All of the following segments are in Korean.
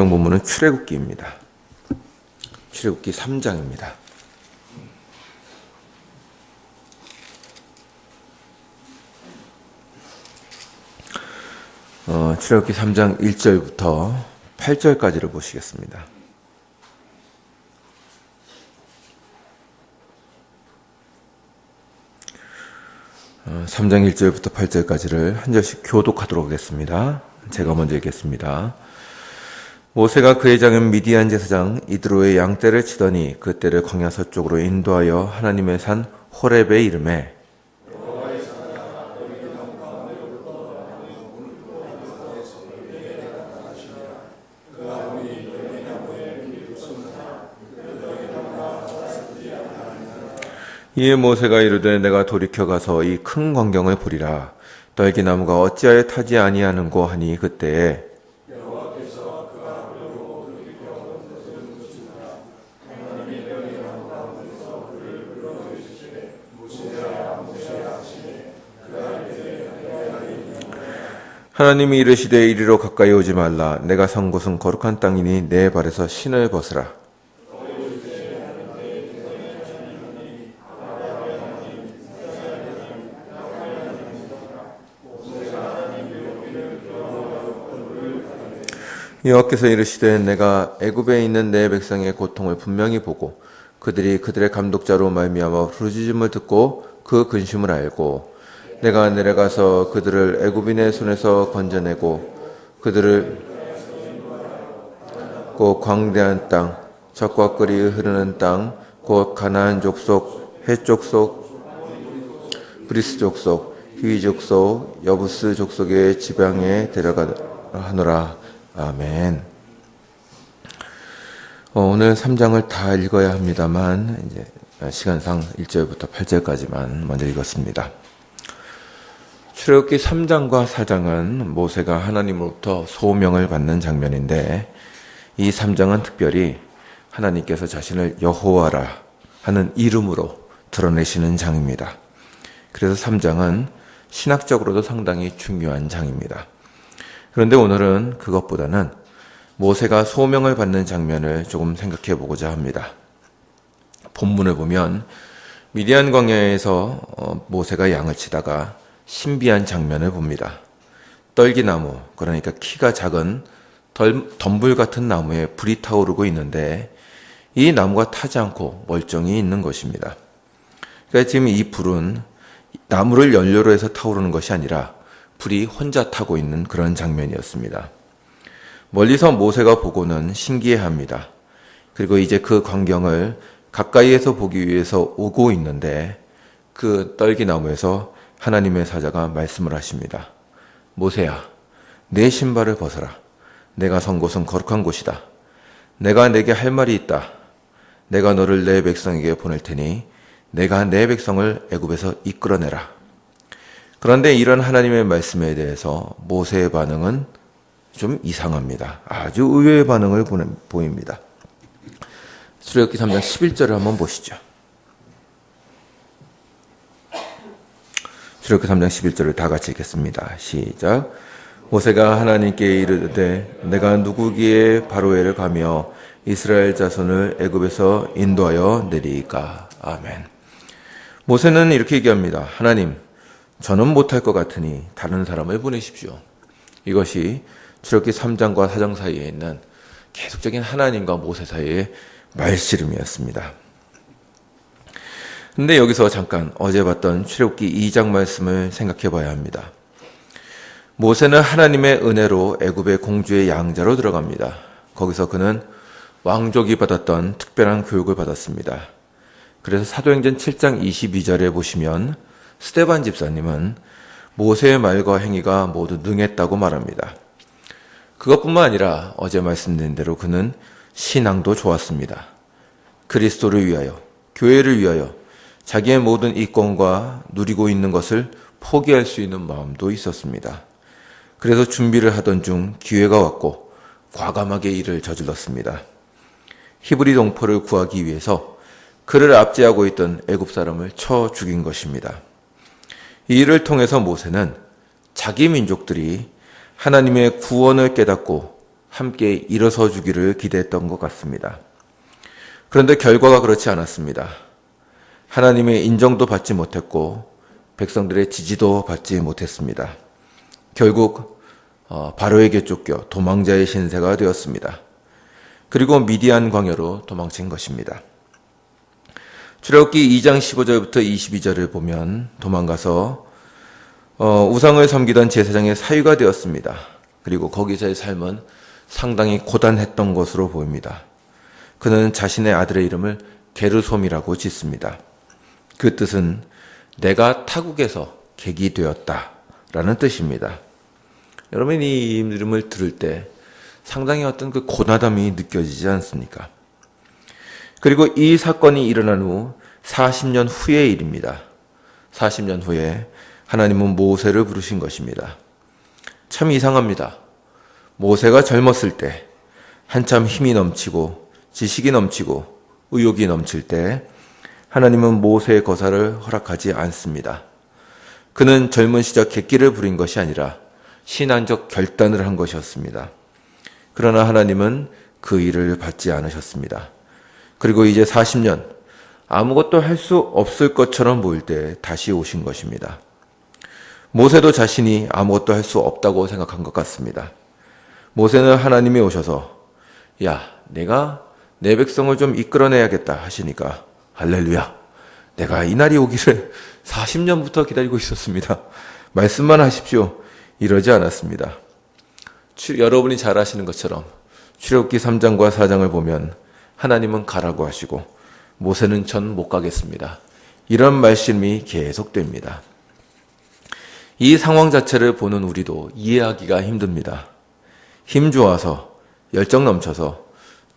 성경 본문은 출애굽기입니다. 출애굽기 3장입니다. 출애굽기 3장 1절부터 8절까지를 보시겠습니다. 어, 3장 1절부터 8절까지를 한 절씩 교독하도록 하겠습니다. 제가 먼저 읽겠습니다. 모세가 그의 장인 미디안 제사장 이드로의 양떼를 치더니 그 떼를 광야 서쪽으로 인도하여 하나님의 산 호렙에 이르매 이에 모세가 이르되 내가 돌이켜 가서 이 큰 광경을 보리라. 떨기나무가 어찌하여 타지 아니하는고 하니 그때에 하나님이 이르시되 이리로 가까이 오지 말라. 내가 선 곳은 거룩한 땅이니 내 발에서 신을 벗으라. 여호와께서 이르시되 내가 애굽에 있는 내 백성의 고통을 분명히 보고 그들이 그들의 감독자로 말미암아 부르짖음을 듣고 그 근심을 알고 내가 내려가서 그들을 애굽인의 손에서 건져내고 그들을 곧 광대한 땅 젖과 꿀이 흐르는 땅 곧 가나안 족속 헷 족속 브리스 족속 히위 족속 여부스 족속의 지방에 데려가노라. 아멘. 오늘 3장을 다 읽어야 합니다만 이제 시간상 1절부터 8절까지만 먼저 읽었습니다. 출애굽기 3장과 4장은 모세가 하나님으로부터 소명을 받는 장면인데 이 3장은 특별히 하나님께서 자신을 여호와라 하는 이름으로 드러내시는 장입니다. 그래서 3장은 신학적으로도 상당히 중요한 장입니다. 그런데 오늘은 그것보다는 모세가 소명을 받는 장면을 조금 생각해 보고자 합니다. 본문을 보면 미디안 광야에서 모세가 양을 치다가 신비한 장면을 봅니다. 떨기나무, 그러니까 키가 작은 덤불 같은 나무에 불이 타오르고 있는데 이 나무가 타지 않고 멀쩡히 있는 것입니다. 그러니까 지금 이 불은 나무를 연료로 해서 타오르는 것이 아니라 불이 혼자 타고 있는 그런 장면이었습니다. 멀리서 모세가 보고는 신기해합니다. 그리고 이제 그 광경을 가까이에서 보기 위해서 오고 있는데 그 떨기나무에서 하나님의 사자가 말씀을 하십니다. 모세야, 내 신발을 벗어라. 내가 선 곳은 거룩한 곳이다. 내가 내게 할 말이 있다. 내가 너를 내 백성에게 보낼 테니 내가 내 백성을 애굽에서 이끌어내라. 그런데 이런 하나님의 말씀에 대해서 모세의 반응은 좀 이상합니다. 아주 의외의 반응을 보입니다. 출애굽기 3장 11절을 한번 보시죠. 출애굽기 3장 11절을 다 같이 읽겠습니다. 시작. 모세가 하나님께 이르되 내가 누구기에 바로에를 가며 이스라엘 자손을 애굽에서 인도하여 내리이까. 아멘. 모세는 이렇게 얘기합니다. 하나님, 저는 못할 것 같으니 다른 사람을 보내십시오. 이것이 출애굽기 3장과 4장 사이에 있는 계속적인 하나님과 모세 사이의 말씨름이었습니다. 근데 여기서 잠깐 어제 봤던 출애굽기 2장 말씀을 생각해 봐야 합니다. 모세는 하나님의 은혜로 애굽의 공주의 양자로 들어갑니다. 거기서 그는 왕족이 받았던 특별한 교육을 받았습니다. 그래서 사도행전 7장 22절에 보시면 스데반 집사님은 모세의 말과 행위가 모두 능했다고 말합니다. 그것뿐만 아니라 어제 말씀드린 대로 그는 신앙도 좋았습니다. 그리스도를 위하여, 교회를 위하여 자기의 모든 이권과 누리고 있는 것을 포기할 수 있는 마음도 있었습니다. 그래서 준비를 하던 중 기회가 왔고 과감하게 일을 저질렀습니다. 히브리 동포를 구하기 위해서 그를 압제하고 있던 애굽 사람을 쳐 죽인 것입니다. 이 일을 통해서 모세는 자기 민족들이 하나님의 구원을 깨닫고 함께 일어서 주기를 기대했던 것 같습니다. 그런데 결과가 그렇지 않았습니다. 하나님의 인정도 받지 못했고 백성들의 지지도 받지 못했습니다. 결국 바로에게 쫓겨 도망자의 신세가 되었습니다. 그리고 미디안 광야로 도망친 것입니다. 출애굽기 2장 15절부터 22절을 보면 도망가서 우상을 섬기던 제사장의 사위가 되었습니다. 그리고 거기서의 삶은 상당히 고단했던 것으로 보입니다. 그는 자신의 아들의 이름을 게르솜이라고 짓습니다. 그 뜻은 내가 타국에서 객이 되었다 라는 뜻입니다. 여러분, 이 이름을 들을 때 상당히 어떤 그 고나담이 느껴지지 않습니까? 그리고 이 사건이 일어난 후 40년 후의 일입니다. 40년 후에 하나님은 모세를 부르신 것입니다. 참 이상합니다. 모세가 젊었을 때, 한참 힘이 넘치고 지식이 넘치고 의욕이 넘칠 때 하나님은 모세의 거사를 허락하지 않습니다. 그는 젊은 시절 객기를 부린 것이 아니라 신앙적 결단을 한 것이었습니다. 그러나 하나님은 그 일을 받지 않으셨습니다. 그리고 이제 40년 아무것도 할 수 없을 것처럼 보일 때 다시 오신 것입니다. 모세도 자신이 아무것도 할 수 없다고 생각한 것 같습니다. 모세는 하나님이 오셔서 야, 내가 내 백성을 좀 이끌어내야겠다 하시니까 할렐루야, 내가 이 날이 오기를 40년부터 기다리고 있었습니다. 말씀만 하십시오. 이러지 않았습니다. 여러분이 잘 아시는 것처럼 출애굽기 3장과 4장을 보면 하나님은 가라고 하시고 모세는 전 못 가겠습니다. 이런 말씀이 계속됩니다. 이 상황 자체를 보는 우리도 이해하기가 힘듭니다. 힘 좋아서 열정 넘쳐서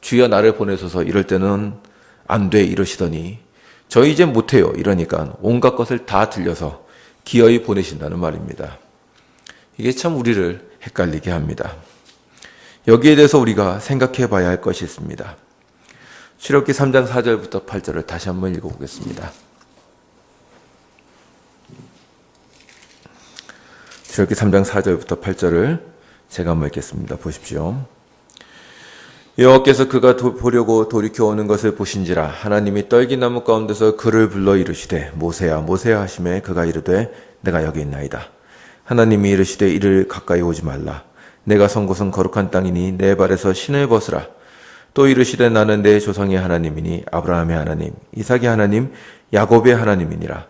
주여 나를 보내소서 이럴 때는 안 돼 이러시더니 저 이제 못해요 이러니까 온갖 것을 다 들려서 기어이 보내신다는 말입니다. 이게 참 우리를 헷갈리게 합니다. 여기에 대해서 우리가 생각해 봐야 할 것이 있습니다. 출애굽기 3장 4절부터 8절을 다시 한번 읽어보겠습니다. 출애굽기 3장 4절부터 8절을 제가 한번 읽겠습니다. 보십시오. 여호와께서 그가 보려고 돌이켜 오는 것을 보신지라 하나님이 떨기나무 가운데서 그를 불러 이르시되 모세야 모세야 하시매 그가 이르되 내가 여기 있나이다. 하나님이 이르시되 이를 가까이 오지 말라. 내가 선 곳은 거룩한 땅이니 내 발에서 신을 벗으라. 또 이르시되 나는 내 조상의 하나님이니 아브라함의 하나님, 이삭의 하나님, 야곱의 하나님이니라.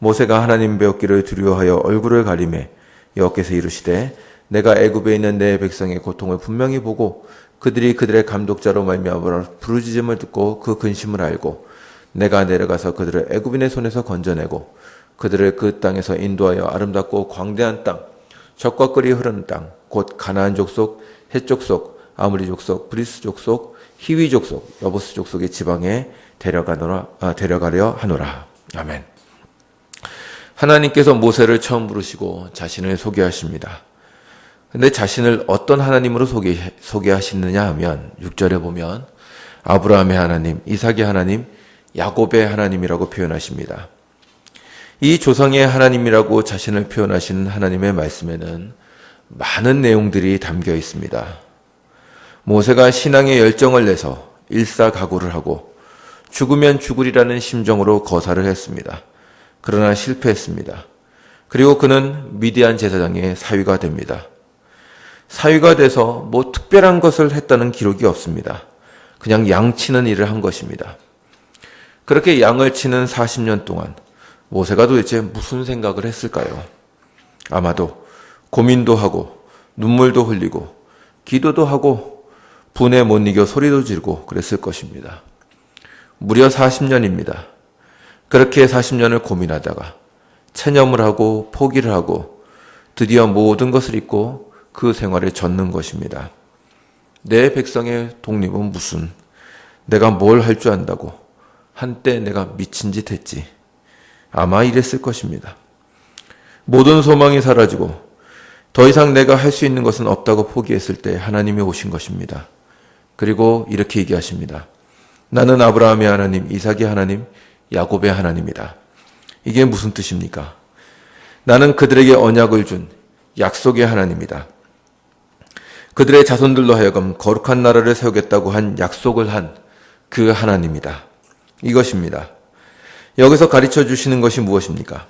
모세가 하나님 배웠기를 두려워하여 얼굴을 가리매 여호와께서 이르시되 내가 애굽에 있는 내 백성의 고통을 분명히 보고 그들이 그들의 감독자로 말미암아 부르짖음을 듣고 그 근심을 알고 내가 내려가서 그들을 애굽인의 손에서 건져내고 그들을 그 땅에서 인도하여 아름답고 광대한 땅, 젖과 꿀이 흐르는 땅, 곧 가나안 족속, 헷 족속, 아므리 족속, 브리스 족속, 히위 족속, 여부스 족속의 지방에 데려가려 하노라. 아멘. 하나님께서 모세를 처음 부르시고 자신을 소개하십니다. 근데 자신을 어떤 하나님으로 소개하시느냐 하면 6절에 보면 아브라함의 하나님, 이삭의 하나님, 야곱의 하나님이라고 표현하십니다. 이 조상의 하나님이라고 자신을 표현하시는 하나님의 말씀에는 많은 내용들이 담겨 있습니다. 모세가 신앙의 열정을 내서 일사각오를 하고 죽으면 죽으리라는 심정으로 거사를 했습니다. 그러나 실패했습니다. 그리고 그는 미디안 제사장의 사위가 됩니다. 사위가 돼서 뭐 특별한 것을 했다는 기록이 없습니다. 그냥 양 치는 일을 한 것입니다. 그렇게 양을 치는 40년 동안 모세가 도대체 무슨 생각을 했을까요? 아마도 고민도 하고 눈물도 흘리고 기도도 하고 분에 못 이겨 소리도 지르고 그랬을 것입니다. 무려 40년입니다. 그렇게 40년을 고민하다가 체념을 하고 포기를 하고 드디어 모든 것을 잊고 그 생활에 젖는 것입니다. 내 백성의 독립은 무슨, 내가 뭘 할 줄 안다고, 한때 내가 미친 짓 했지. 아마 이랬을 것입니다. 모든 소망이 사라지고 더 이상 내가 할 수 있는 것은 없다고 포기했을 때 하나님이 오신 것입니다. 그리고 이렇게 얘기하십니다. 나는 아브라함의 하나님, 이삭의 하나님, 야곱의 하나님이다. 이게 무슨 뜻입니까? 나는 그들에게 언약을 준 약속의 하나님이다. 그들의 자손들로 하여금 거룩한 나라를 세우겠다고 한 약속을 한 그 하나님이다. 이것입니다. 여기서 가르쳐 주시는 것이 무엇입니까?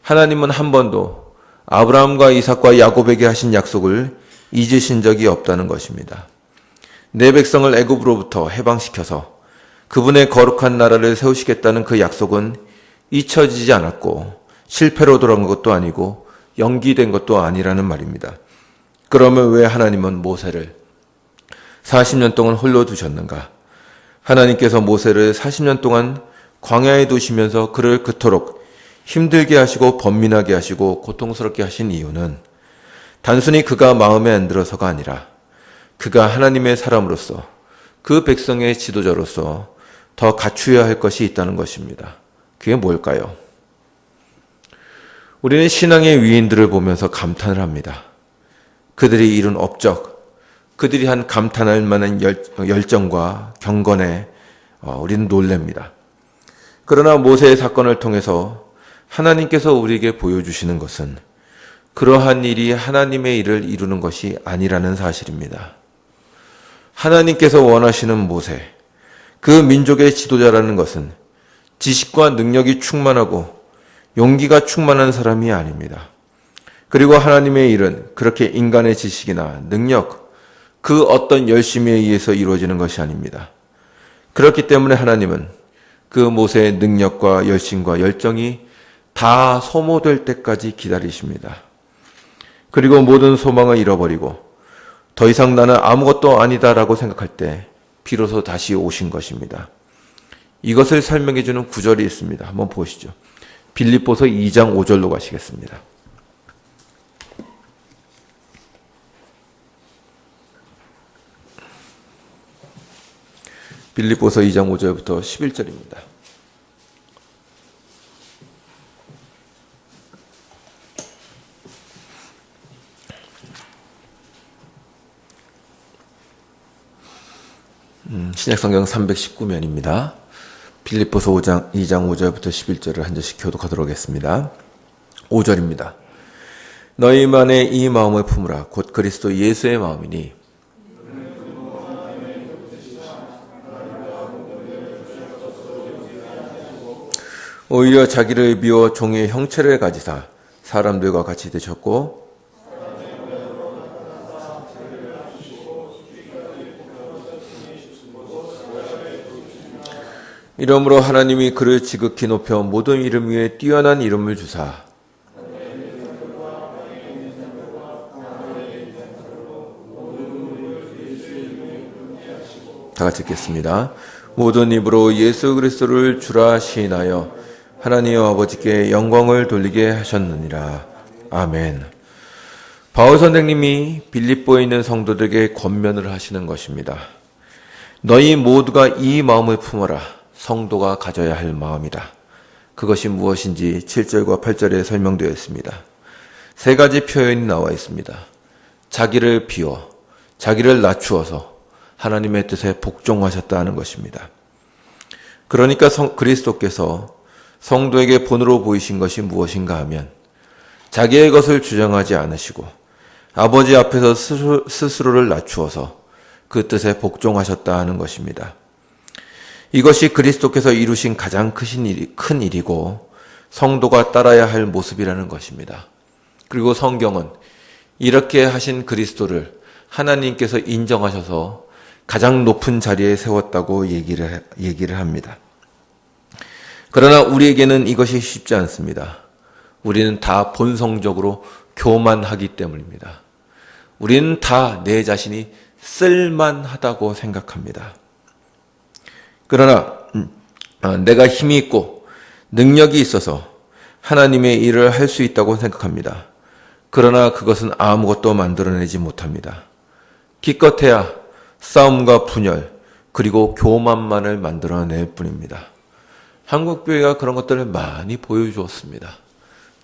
하나님은 한 번도 아브라함과 이삭과 야곱에게 하신 약속을 잊으신 적이 없다는 것입니다. 내 백성을 애굽으로부터 해방시켜서 그분의 거룩한 나라를 세우시겠다는 그 약속은 잊혀지지 않았고 실패로 돌아간 것도 아니고 연기된 것도 아니라는 말입니다. 그러면 왜 하나님은 모세를 40년 동안 홀로 두셨는가? 하나님께서 모세를 40년 동안 광야에 두시면서 그를 그토록 힘들게 하시고 번민하게 하시고 고통스럽게 하신 이유는 단순히 그가 마음에 안 들어서가 아니라 그가 하나님의 사람으로서 그 백성의 지도자로서 더 갖추어야 할 것이 있다는 것입니다. 그게 뭘까요? 우리는 신앙의 위인들을 보면서 감탄을 합니다. 그들이 이룬 업적, 그들이 한 감탄할 만한 열정과 경건에 우리는 놀랍니다. 그러나 모세의 사건을 통해서 하나님께서 우리에게 보여주시는 것은 그러한 일이 하나님의 일을 이루는 것이 아니라는 사실입니다. 하나님께서 원하시는 모세, 그 민족의 지도자라는 것은 지식과 능력이 충만하고 용기가 충만한 사람이 아닙니다. 그리고 하나님의 일은 그렇게 인간의 지식이나 능력, 그 어떤 열심에 의해서 이루어지는 것이 아닙니다. 그렇기 때문에 하나님은 그 모세의 능력과 열심과 열정이 다 소모될 때까지 기다리십니다. 그리고 모든 소망을 잃어버리고 더 이상 나는 아무것도 아니다라고 생각할 때 비로소 다시 오신 것입니다. 이것을 설명해 주는 구절이 있습니다. 한번 보시죠. 빌립보서 2장 5절로 가시겠습니다. 빌립보서 2장 5절부터 11절입니다. 신약성경 319면입니다. 빌립보서 2장 5절부터 11절을 한 절씩 교독하도록 하겠습니다. 5절입니다. 너희만의 이 마음을 품으라. 곧 그리스도 예수의 마음이니 오히려 자기를 비워 종의 형체를 가지사 사람들과 같이 되셨고 이러므로 하나님이 그를 지극히 높여 모든 이름 위에 뛰어난 이름을 주사 다 같이 읽겠습니다. 모든 입으로 예수 그리스도를 주라 시인하여 하나님 아버지께 영광을 돌리게 하셨느니라. 아멘. 바울 선생님이 빌립보에 있는 성도들에게 권면을 하시는 것입니다. 너희 모두가 이 마음을 품어라. 성도가 가져야 할 마음이다. 그것이 무엇인지 7절과 8절에 설명되어 있습니다. 세 가지 표현이 나와 있습니다. 자기를 비워, 자기를 낮추어서 하나님의 뜻에 복종하셨다는 것입니다. 그러니까 그리스도께서 성도에게 본으로 보이신 것이 무엇인가 하면 자기의 것을 주장하지 않으시고 아버지 앞에서 스스로를 낮추어서 그 뜻에 복종하셨다 하는 것입니다. 이것이 그리스도께서 이루신 가장 큰 일이고 성도가 따라야 할 모습이라는 것입니다. 그리고 성경은 이렇게 하신 그리스도를 하나님께서 인정하셔서 가장 높은 자리에 세웠다고 얘기를 합니다. 그러나 우리에게는 이것이 쉽지 않습니다. 우리는 다 본성적으로 교만하기 때문입니다. 우리는 다 내 자신이 쓸만하다고 생각합니다. 그러나 내가 힘이 있고 능력이 있어서 하나님의 일을 할 수 있다고 생각합니다. 그러나 그것은 아무것도 만들어내지 못합니다. 기껏해야 싸움과 분열 그리고 교만만을 만들어낼 뿐입니다. 한국교회가 그런 것들을 많이 보여주었습니다.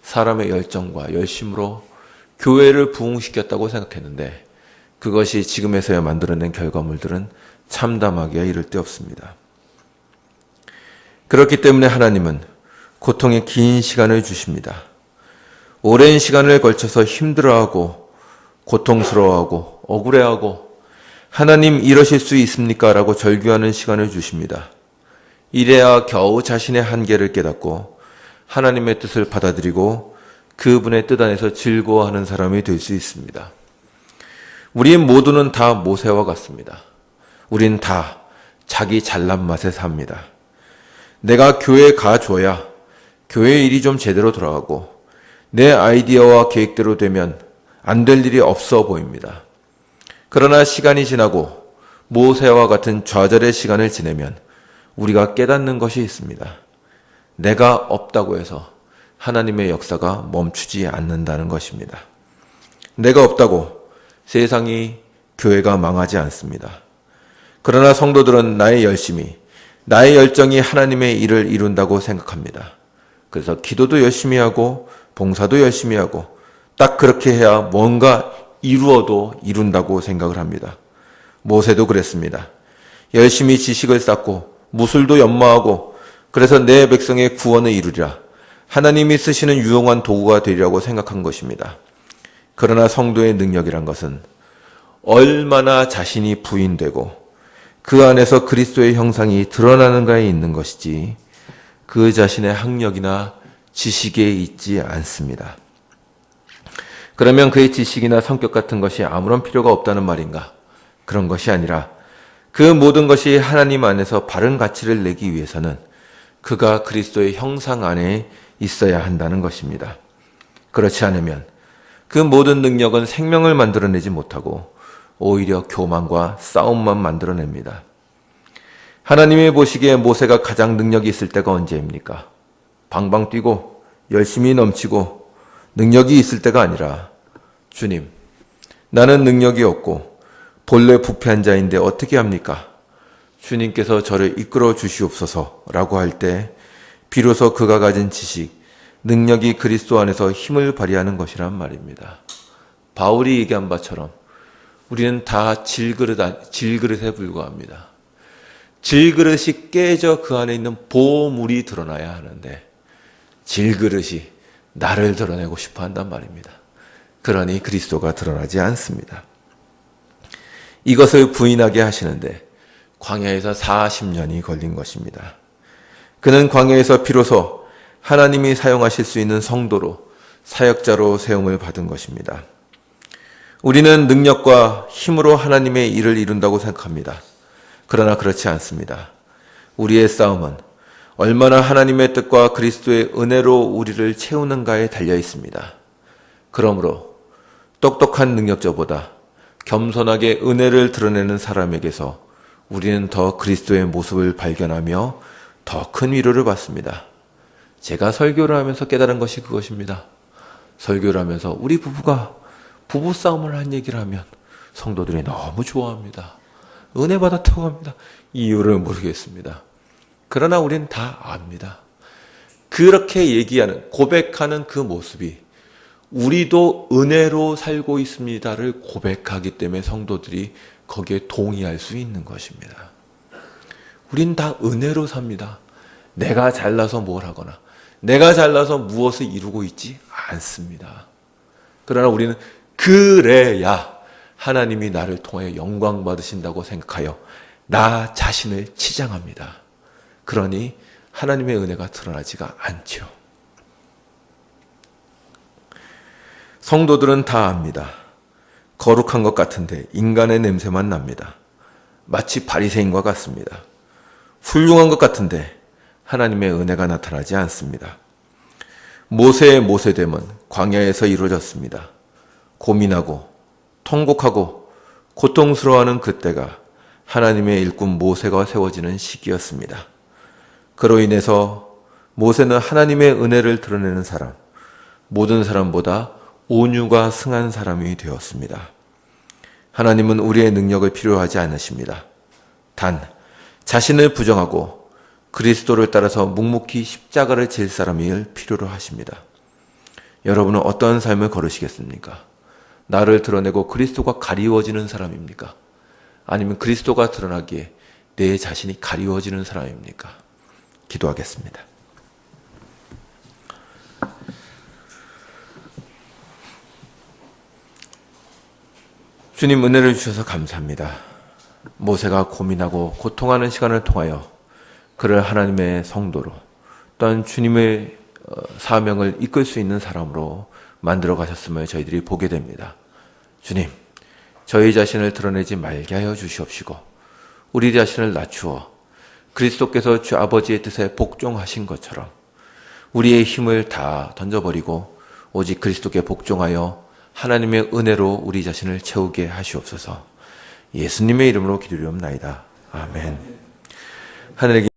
사람의 열정과 열심으로 교회를 부흥시켰다고 생각했는데 그것이 지금에서야 만들어낸 결과물들은 참담하기가 이를 데 없습니다. 그렇기 때문에 하나님은 고통의 긴 시간을 주십니다. 오랜 시간을 걸쳐서 힘들어하고 고통스러워하고 억울해하고 하나님 이러실 수 있습니까? 라고 절규하는 시간을 주십니다. 이래야 겨우 자신의 한계를 깨닫고 하나님의 뜻을 받아들이고 그분의 뜻 안에서 즐거워하는 사람이 될 수 있습니다. 우리 모두는 다 모세와 같습니다. 우린 다 자기 잘난 맛에 삽니다. 내가 교회에 가줘야 교회 일이 좀 제대로 돌아가고 내 아이디어와 계획대로 되면 안 될 일이 없어 보입니다. 그러나 시간이 지나고 모세와 같은 좌절의 시간을 지내면 우리가 깨닫는 것이 있습니다. 내가 없다고 해서 하나님의 역사가 멈추지 않는다는 것입니다. 내가 없다고 세상이, 교회가 망하지 않습니다. 그러나 성도들은 나의 열심이, 나의 열정이 하나님의 일을 이룬다고 생각합니다. 그래서 기도도 열심히 하고 봉사도 열심히 하고 딱 그렇게 해야 뭔가 이루어도 이룬다고 생각을 합니다. 모세도 그랬습니다. 열심히 지식을 쌓고 무술도 연마하고 그래서 내 백성의 구원을 이루리라. 하나님이 쓰시는 유용한 도구가 되리라고 생각한 것입니다. 그러나 성도의 능력이란 것은 얼마나 자신이 부인되고 그 안에서 그리스도의 형상이 드러나는가에 있는 것이지 그 자신의 학력이나 지식에 있지 않습니다. 그러면 그의 지식이나 성격 같은 것이 아무런 필요가 없다는 말인가? 그런 것이 아니라 그 모든 것이 하나님 안에서 바른 가치를 내기 위해서는 그가 그리스도의 형상 안에 있어야 한다는 것입니다. 그렇지 않으면 그 모든 능력은 생명을 만들어내지 못하고 오히려 교만과 싸움만 만들어냅니다. 하나님이 보시기에 모세가 가장 능력이 있을 때가 언제입니까? 방방 뛰고 열심히 넘치고 능력이 있을 때가 아니라 주님, 나는 능력이 없고 본래 부패한 자인데 어떻게 합니까? 주님께서 저를 이끌어 주시옵소서라고 할 때 비로소 그가 가진 지식, 능력이 그리스도 안에서 힘을 발휘하는 것이란 말입니다. 바울이 얘기한 바처럼 우리는 다 질그릇에 불과합니다. 질그릇이 깨져 그 안에 있는 보물이 드러나야 하는데 질그릇이 나를 드러내고 싶어 한단 말입니다. 그러니 그리스도가 드러나지 않습니다. 이것을 부인하게 하시는데 광야에서 40년이 걸린 것입니다. 그는 광야에서 비로소 하나님이 사용하실 수 있는 성도로, 사역자로 세움을 받은 것입니다. 우리는 능력과 힘으로 하나님의 일을 이룬다고 생각합니다. 그러나 그렇지 않습니다. 우리의 싸움은 얼마나 하나님의 뜻과 그리스도의 은혜로 우리를 채우는가에 달려 있습니다. 그러므로 똑똑한 능력자보다 겸손하게 은혜를 드러내는 사람에게서 우리는 더 그리스도의 모습을 발견하며 더 큰 위로를 받습니다. 제가 설교를 하면서 깨달은 것이 그것입니다. 설교를 하면서 우리 부부가 부부싸움을 한 얘기를 하면 성도들이 너무 좋아합니다. 은혜 받았다고 합니다. 이유를 모르겠습니다. 그러나 우리는 다 압니다. 그렇게 얘기하는, 고백하는 그 모습이 우리도 은혜로 살고 있습니다를 고백하기 때문에 성도들이 거기에 동의할 수 있는 것입니다. 우린 다 은혜로 삽니다. 내가 잘나서 뭘 하거나 내가 잘나서 무엇을 이루고 있지 않습니다. 그러나 우리는 그래야 하나님이 나를 통하여 영광 받으신다고 생각하여 나 자신을 치장합니다. 그러니 하나님의 은혜가 드러나지가 않죠. 성도들은 다 압니다. 거룩한 것 같은데 인간의 냄새만 납니다. 마치 바리새인과 같습니다. 훌륭한 것 같은데 하나님의 은혜가 나타나지 않습니다. 모세의 모세됨은 광야에서 이루어졌습니다. 고민하고 통곡하고 고통스러워하는 그때가 하나님의 일꾼 모세가 세워지는 시기였습니다. 그로 인해서 모세는 하나님의 은혜를 드러내는 사람, 모든 사람보다 온유가 승한 사람이 되었습니다. 하나님은 우리의 능력을 필요하지 않으십니다. 단 자신을 부정하고 그리스도를 따라서 묵묵히 십자가를 질 사람을 필요로 하십니다. 여러분은 어떤 삶을 걸으시겠습니까? 나를 드러내고 그리스도가 가리워지는 사람입니까? 아니면 그리스도가 드러나기에 내 자신이 가리워지는 사람입니까? 기도하겠습니다. 주님 은혜를 주셔서 감사합니다. 모세가 고민하고 고통하는 시간을 통하여 그를 하나님의 성도로 또한 주님의 사명을 이끌 수 있는 사람으로 만들어 가셨음을 저희들이 보게 됩니다. 주님, 저희 자신을 드러내지 말게 하여 주시옵시고 우리 자신을 낮추어 그리스도께서 주 아버지의 뜻에 복종하신 것처럼 우리의 힘을 다 던져버리고 오직 그리스도께 복종하여 하나님의 은혜로 우리 자신을 채우게 하시옵소서. 예수님의 이름으로 기도리옵나이다. 아멘. 하늘에